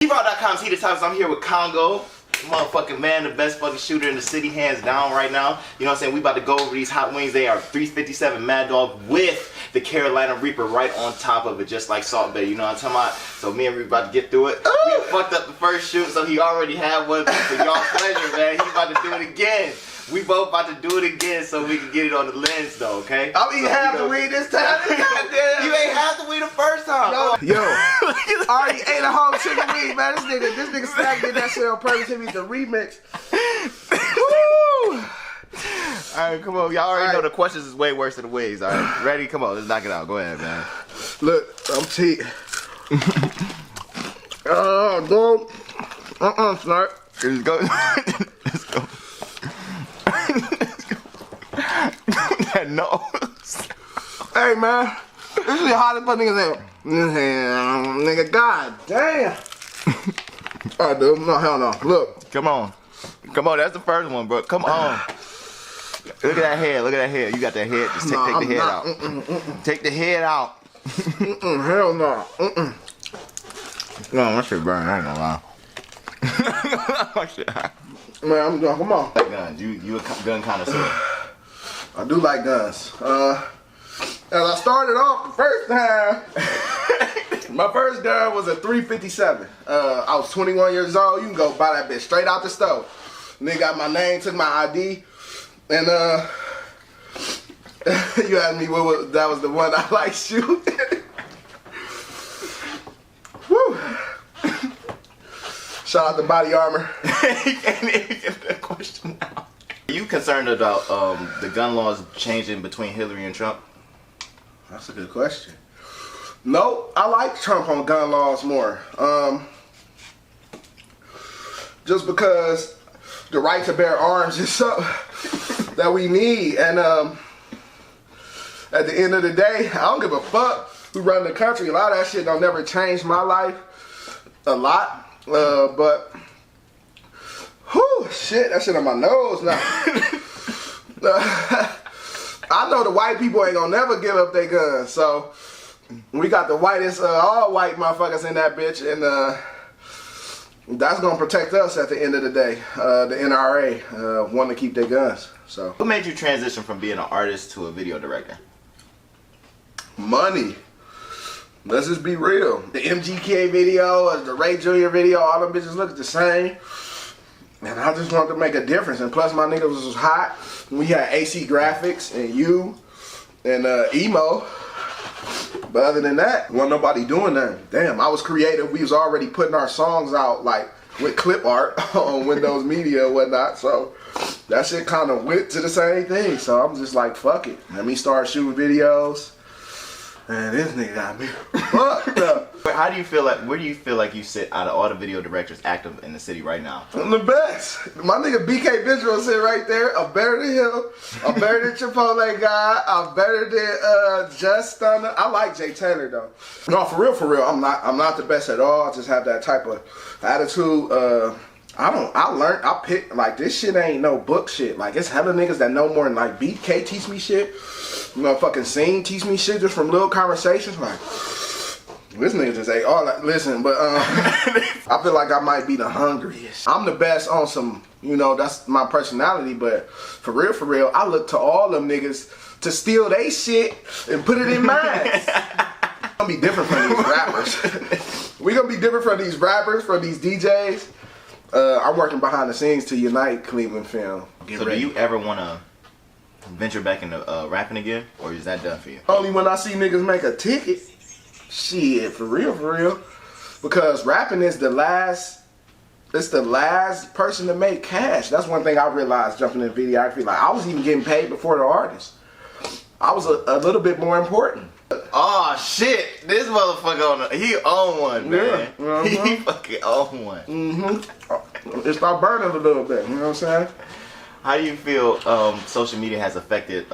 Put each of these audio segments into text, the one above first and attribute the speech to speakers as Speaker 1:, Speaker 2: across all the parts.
Speaker 1: T-Raw.com's Heated Topics. I'm here with KONGO. Motherfucking man, the best fucking shooter in the city, hands down right now. You know what I'm saying? We about to go over these hot wings. They are 357 Mad Dog with the Carolina Reaper right on top of it, just like Salt Bay. You know what I'm talking about? So me and Reaper about to get through it. We fucked up the first shoot, so he already had one for y'all pleasure, man. He about to do it again. We both about to do it again so we can get it on the lens though, okay?
Speaker 2: I'm eating half the weed this time.
Speaker 1: You ain't half the weed the first time.
Speaker 2: Yo, I already ate a whole chicken wing, man. This nigga Stack did that shit on purpose. He needs the remix.
Speaker 1: Woo! Alright, come on. Y'all already know the questions is way worse than the wigs. Alright, ready? Come on, let's knock it out. Go ahead, man.
Speaker 2: Look, I'm cheating. Don't. Snart.
Speaker 1: Let's go. Let's go. That nose.
Speaker 2: Hey, man. This is the hottest fuck niggas ever. Nigga, god damn. Alright, dude. No, hell no. Look.
Speaker 1: Come on. Come on, that's the first one, bro. Come on. Look at that head. Look at that head. You got that head. Just take the head out. Take the head out.
Speaker 2: Hell no.
Speaker 1: No, that shit burn. I ain't gonna lie. That shit hot.
Speaker 2: Man, I'm done. Come on.
Speaker 1: Like guns. You a gun connoisseur.
Speaker 2: I do like guns. As I started off the first time, my first gun was a 357. I was 21 years old. You can go buy that bitch straight out the stove. Nigga got my name, took my ID, and you asked me what that was the one I like shooting. Woo! Shout out to Body Armor.
Speaker 1: You can't even get that question now. Are you concerned about the gun laws changing between Hillary and Trump?
Speaker 2: That's a good question. No, I like Trump on gun laws more. Just because the right to bear arms is something that we need. And at the end of the day, I don't give a fuck who run the country. A lot of that shit don't never change my life. A lot. But, whew, shit, that shit on my nose now. I know the white people ain't gonna never give up their guns, so we got the whitest, all white motherfuckers in that bitch, and that's gonna protect us at the end of the day. The NRA want to keep their guns. So,
Speaker 1: what made you transition from being an artist to a video director?
Speaker 2: Money. Let's just be real. The MGK video, the Ray Jr. video, all them bitches look the same. And I just wanted to make a difference. And plus my niggas was hot. We had AC Graphics and you and Emo. But other than that, wasn't nobody doing that. Damn, I was creative. We was already putting our songs out like with clip art on Windows Media and whatnot. So that shit kind of went to the same thing. So I'm just like, fuck it. Let me start shooting videos. Man, this nigga got me fucked up.
Speaker 1: But how do you feel like, where do you feel like you sit out of all the video directors active in the city right now?
Speaker 2: I'm the best. My nigga BK Visual sit right there. I'm better than him. I'm better than Chipotle Guy. I'm better than Just Stunner. I like Jay Taylor though. No, for real, I'm not the best at all. I just have that type of attitude. I pick, like, this shit ain't no book shit. Like, it's hella niggas that know more than, like, BK teach me shit. You know, fucking Scene teach me shit just from little conversations. Like, this nigga just ate all that. Listen, but, I feel like I might be the hungriest. I'm the best on some, you know, that's my personality, but for real, I look to all them niggas to steal they shit and put it in mine. We're gonna be different from these rappers. We gonna be different from these rappers, from these DJs. I'm working behind the scenes to unite Cleveland film.
Speaker 1: So do you ever want to venture back into rapping again, or is that done for you?
Speaker 2: Only when I see niggas make a ticket. Shit, for real. Because rapping is the last person to make cash. That's one thing I realized jumping in videography. Like, I was even getting paid before the artist. I was a little bit more important.
Speaker 1: Oh shit, this motherfucker he own one, man.
Speaker 2: Yeah.
Speaker 1: He fucking own one.
Speaker 2: It start burning a little bit, you know what I'm saying?
Speaker 1: How do you feel social media has affected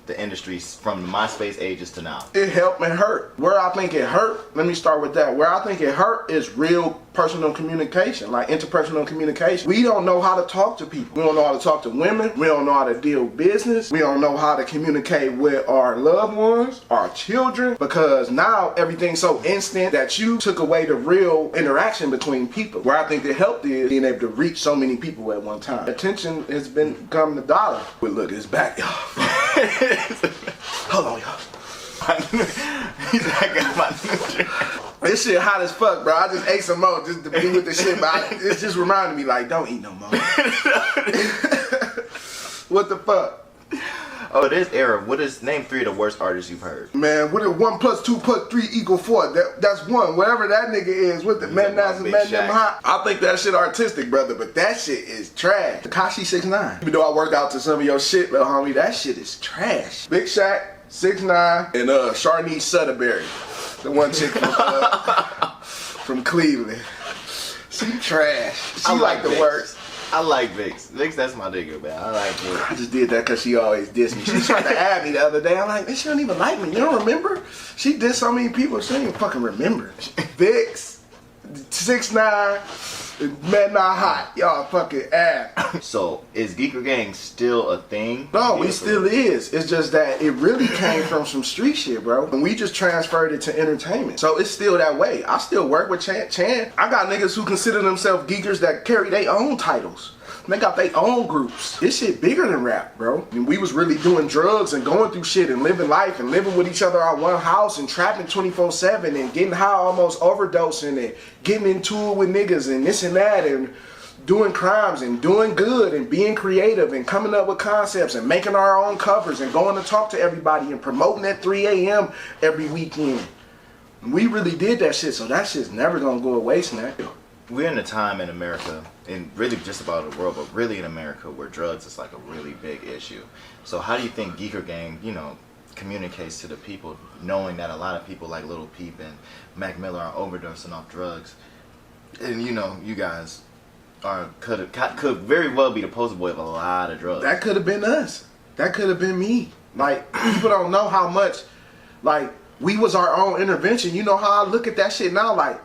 Speaker 1: the industry from the MySpace ages to now?
Speaker 2: It helped and hurt. Where I think it hurt, let me start with that. Where I think it hurt is real personal communication, like interpersonal communication. We don't know how to talk to people. We don't know how to talk to women. We don't know how to deal business. We don't know how to communicate with our loved ones, our children, because now everything's so instant that you took away the real interaction between people. Where I think it helped is being able to reach so many people at one time. Attention has become the dollar. But look, it's back, y'all. Hold on, y'all.
Speaker 1: I got my
Speaker 2: This shit hot as fuck, bro. I just ate some more just to be with the shit, but it's just reminding me, like, don't eat no more. What the fuck?
Speaker 1: Oh, this era, what is, name 3 of the worst artists you've heard?
Speaker 2: Man, what if 1 + 2 + 3 = 4? That's 1. Whatever that nigga is, with the man that's man them hot. I think that shit artistic, brother, but that shit is trash. Tekashi 6ix9ine. Even though I worked out to some of your shit, little homie, that shit is trash. Big Shaq, 6ix9ine, and Sharnice Sutterberry. The one chick from Cleveland. She trash. She like the worst.
Speaker 1: I like Vix. Vix, that's my nigga, man. I like her.
Speaker 2: I just did that because she always diss me. She tried to add me the other day. I'm like, man, she don't even like me. You don't remember? She did so many people. She don't even fucking remember. Vix, 6ix9ine, Man Not Hot. Y'all fucking ass.
Speaker 1: So, is Geeker Gang still a thing?
Speaker 2: No, it still is. It's just that it really came from some street shit, bro. And we just transferred it to entertainment. So it's still that way. I still work with Chan. I got niggas who consider themselves geekers that carry their own titles. They got their own groups. This shit bigger than rap, bro. And we was really doing drugs and going through shit and living life and living with each other at one house and trapping 24/7 and getting high, almost overdosing and getting into it with niggas and this and that and doing crimes and doing good and being creative and coming up with concepts and making our own covers and going to talk to everybody and promoting at 3 a.m. every weekend. We really did that shit, so that shit's never gonna go away, Snack.
Speaker 1: We're in a time in America, and really just about the world, but really in America, where drugs is like a really big issue. So how do you think Geeker Gang, communicates to the people, knowing that a lot of people like Lil Peep and Mac Miller are overdosing off drugs, and you guys could very well be the poster boy of a lot of drugs.
Speaker 2: That could have been us. That could have been me. Like, people don't know how much, like, we was our own intervention. You know how I look at that shit now, like,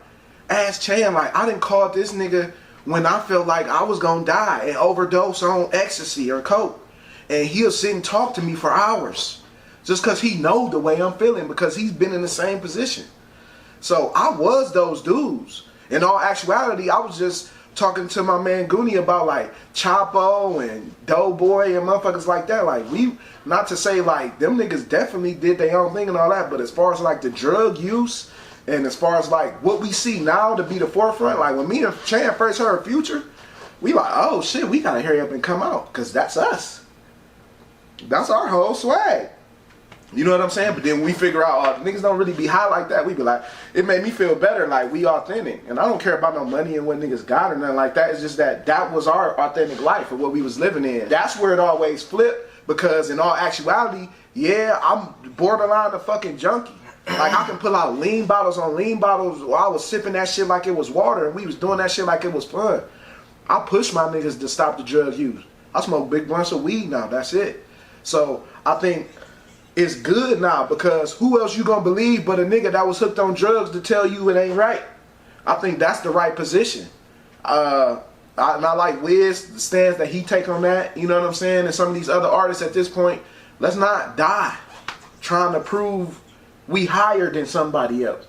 Speaker 2: ask Chan, like, I didn't call this nigga when I felt like I was gonna die and overdose on ecstasy or coke. And he'll sit and talk to me for hours. Just cause he know the way I'm feeling, because he's been in the same position. So I was those dudes. In all actuality, I was just talking to my man Goonie about like Chapo and Doughboy and motherfuckers like that. Like, we, not to say like them niggas definitely did their own thing and all that, but as far as like the drug use, and as far as like what we see now to be the forefront, like when me and Chan first heard Future, we like, oh shit, we gotta hurry up and come out, cause that's us. That's our whole swag. You know what I'm saying? But then we figure out, niggas don't really be high like that. We be like, it made me feel better, like we authentic. And I don't care about no money and what niggas got or nothing like that. It's just that was our authentic life or what we was living in. That's where it always flipped, because in all actuality, yeah, I'm borderline a fucking junkie. Like, I can pull out lean bottles on lean bottles while I was sipping that shit like it was water, and we was doing that shit like it was fun. I push my niggas to stop the drug use. I smoke big blunts of weed now, that's it. So I think it's good now, because who else you gonna believe but a nigga that was hooked on drugs to tell you it ain't right? I think that's the right position. I like Wiz, the stance that he take on that, you know what I'm saying? And some of these other artists at this point, let's not die trying to prove we higher than somebody else.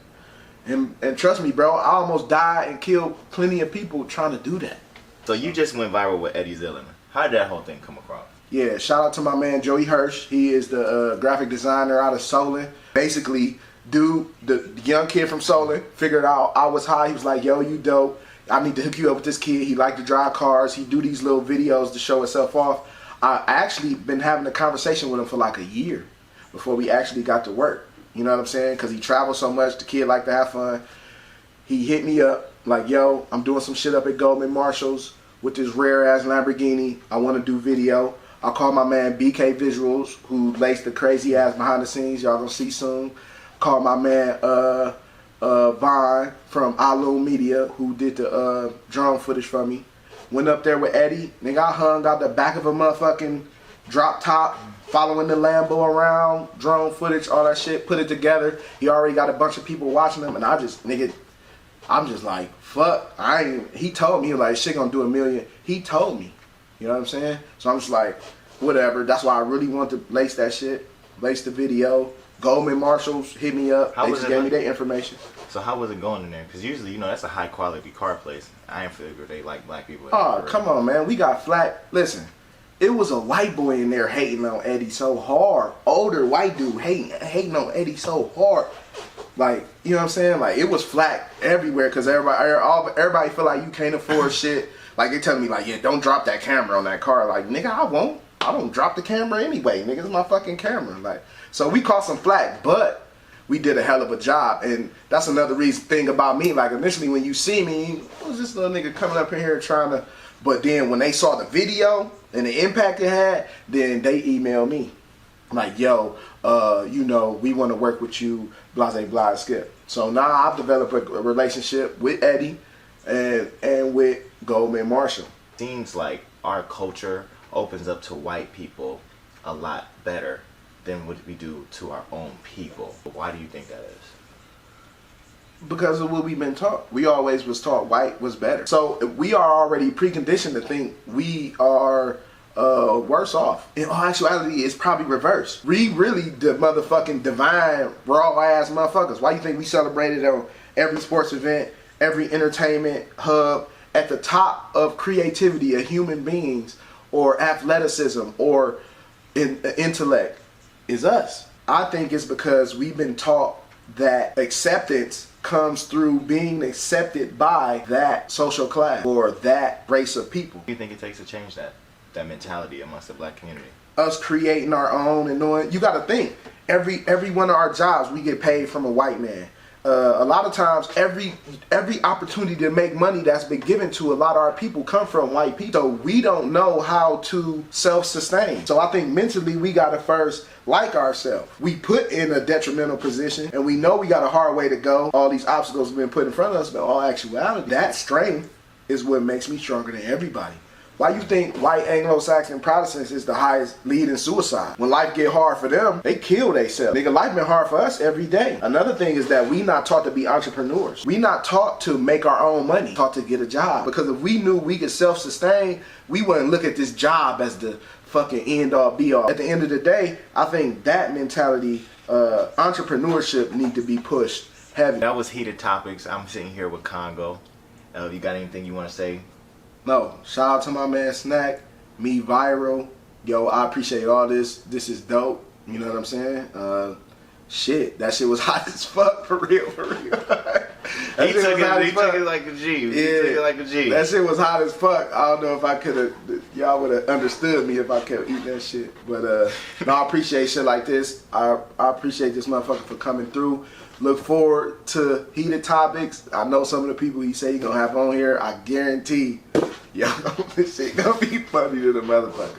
Speaker 2: And trust me, bro, I almost died and killed plenty of people trying to do that.
Speaker 1: So you just went viral with Eddie Zilliman. How did that whole thing come across?
Speaker 2: Yeah, shout out to my man Joey Hirsch. He is the graphic designer out of Solon. Basically, the young kid from Solon figured out I was high. He was like, yo, you dope. I need to hook you up with this kid. He liked to drive cars. He do these little videos to show himself off. I actually been having a conversation with him for like a year before we actually got to work. You know what I'm saying? Because he travels so much. The kid like to have fun. He hit me up like, yo, I'm doing some shit up at Goldman Marshalls with this rare ass Lamborghini. I want to do video. I call my man BK Visuals, who lays the crazy ass behind the scenes. Y'all gonna see soon. Call my man Vine from Alum Media, who did the drone footage for me. Went up there with Eddie. Nigga, I hung out the back of a motherfucking drop top, following the Lambo around, drone footage, all that shit, put it together. He already got a bunch of people watching him, and I'm just like, fuck, he told me, he was like, shit gonna do $1 million. He told me, you know what I'm saying? So I'm just like, whatever. That's why I really want to lace that shit, lace the video. Goldman Marshalls hit me up. They just gave me their information.
Speaker 1: So how was it going in there? Because usually, that's a high quality car place. I ain't figure they like black people.
Speaker 2: Oh, come on, man. We got flat. Listen, it was a white boy in there hating on Eddie so hard. Older white dude hating on Eddie so hard. Like, you know what I'm saying? Like, it was flat everywhere because everybody feel like you can't afford shit. Like, they telling me, like, yeah, don't drop that camera on that car. Like, nigga, I won't. I don't drop the camera anyway. Nigga, it's my fucking camera. Like, so we caught some flack, but we did a hell of a job. And that's another thing about me. Like, initially when you see me, it was this little nigga coming up in here trying to, but then when they saw the video and the impact it had, then they emailed me. Like, yo, we want to work with you, blase, blah, skip. So now I've developed a relationship with Eddie and with Goldman Marshall.
Speaker 1: Seems like our culture opens up to white people a lot better than what we do to our own people. Why do you think that is?
Speaker 2: Because of what we've been taught. We always was taught white was better. So we are already preconditioned to think we are worse off. In all actuality, it's probably reversed. We really the motherfucking divine, raw ass motherfuckers. Why you think we celebrated on every sports event, every entertainment hub, at the top of creativity of human beings, or athleticism, or intellect, is us? I think it's because we've been taught that acceptance comes through being accepted by that social class or that race of people.
Speaker 1: What do you think it takes to change that mentality amongst the black community?
Speaker 2: Us creating our own and knowing, you got to think, every one of our jobs we get paid from a white man. A lot of times, every opportunity to make money that's been given to a lot of our people come from white people. So we don't know how to self-sustain. So I think mentally we gotta first like ourselves. We put in a detrimental position, and we know we got a hard way to go. All these obstacles have been put in front of us, but in all actuality, that strength is what makes me stronger than everybody. Why you think white Anglo-Saxon Protestants is the highest lead in suicide? When life get hard for them, they kill themselves. Nigga, life been hard for us every day. Another thing is that we not taught to be entrepreneurs. We not taught to make our own money. Taught to get a job. Because if we knew we could self-sustain, we wouldn't look at this job as the fucking end-all be-all. At the end of the day, I think that mentality, entrepreneurship need to be pushed heavy.
Speaker 1: That was Heated Topics. I'm sitting here with Kongo. You got anything you want to say?
Speaker 2: No, shout out to my man Snack, me viral. Yo, I appreciate all this. This is dope. You know what I'm saying? Shit, that shit was hot as fuck, for real, for real.
Speaker 1: He took it like a G.
Speaker 2: Yeah,
Speaker 1: he took it like a G.
Speaker 2: That shit was hot as fuck. I don't know if I could have, y'all would have understood me if I kept eating that shit. But no, I appreciate shit like this. I appreciate this motherfucker for coming through. Look forward to Heated Topics. I know some of the people he say he gonna have on here. I guarantee y'all this shit gonna be funny to the motherfuckers.